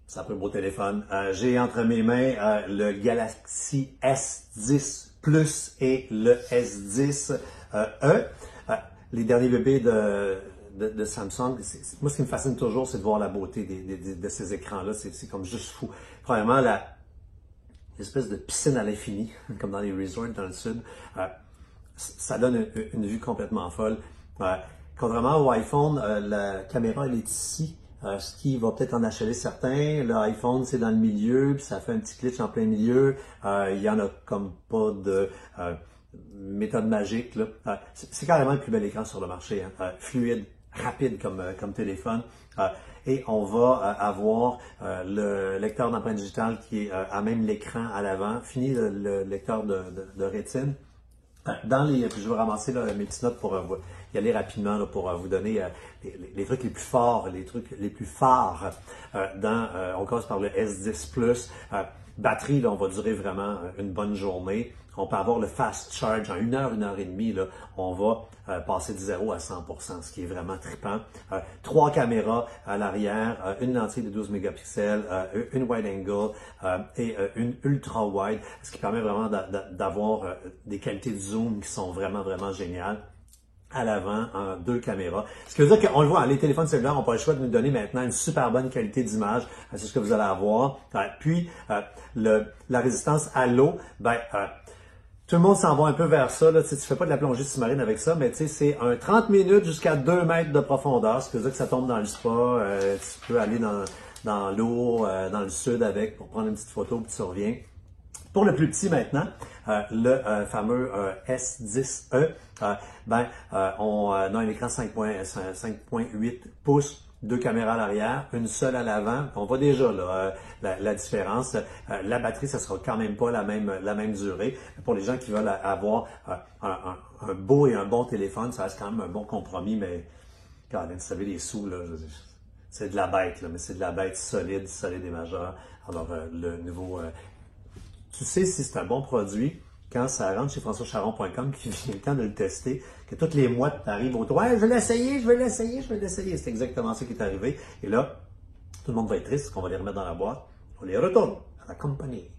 C'est un peu beau téléphone. J'ai entre mes mains le Galaxy S10 Plus et le S10 E. Les derniers bébés de Samsung. Moi, ce qui me fascine toujours, c'est de voir la beauté de ces écrans-là. C'est comme juste fou. Premièrement, l'espèce de piscine à l'infini, comme dans les resorts dans le sud, ça donne une vue complètement folle. Contrairement au iPhone, la caméra, elle est ici. Ce qui va peut-être en achever certains. L'iPhone, c'est dans le milieu, puis ça fait un petit glitch en plein milieu. Il y en a comme pas de méthode magique, là. C'est carrément le plus bel écran sur le marché, hein. Fluide, rapide comme téléphone. Et on va avoir le lecteur d'empreinte digitale qui est à même l'écran à l'avant. Fini le lecteur de rétine. Je vais ramasser là, mes petites notes pour y aller rapidement là, pour vous donner les trucs les plus forts, les trucs les plus phares. On commence par le S10 Plus. Batterie, là, on va durer vraiment une bonne journée. On peut avoir le fast charge en 1 heure et demie. Là, on va passer de 0 à 100%, ce qui est vraiment trippant. 3 caméras à l'arrière, une lentille de 12 mégapixels, une wide angle et une ultra wide, ce qui permet vraiment d'avoir des qualités de zoom qui sont vraiment, vraiment géniales. À l'avant, en 2 caméras. Ce qui veut dire qu'on le voit, les téléphones cellulaires n'ont pas le choix de nous donner maintenant une super bonne qualité d'image. C'est ce que vous allez avoir. Puis, la résistance à l'eau, tout le monde s'en va un peu vers ça. Là. Tu fais pas de la plongée sous-marine avec ça, mais c'est un 30 minutes jusqu'à 2 mètres de profondeur. Ce qui veut dire que ça tombe dans le spa. Tu peux aller dans l'eau, dans le sud avec pour prendre une petite photo, puis tu reviens. Pour le plus petit maintenant, le fameux S10e, on a un écran 5.8 pouces, 2 caméras à l'arrière, une seule à l'avant. On voit déjà là, la différence. La batterie, ça sera quand même pas la même durée. Pour les gens qui veulent avoir un beau et un bon téléphone, ça reste quand même un bon compromis, mais quand même, vous savez, les sous, là, c'est de la bête, là, mais c'est de la bête solide et majeure. Alors, le nouveau... Tu sais si c'est un bon produit quand ça rentre chez françoischaron.com, qu'il vient le temps de le tester, que tous les mois, tu arrives autour, ouais, je vais l'essayer. C'est exactement ça qui est arrivé. Et là, tout le monde va être triste parce qu'on va les remettre dans la boîte. On les retourne à la compagnie.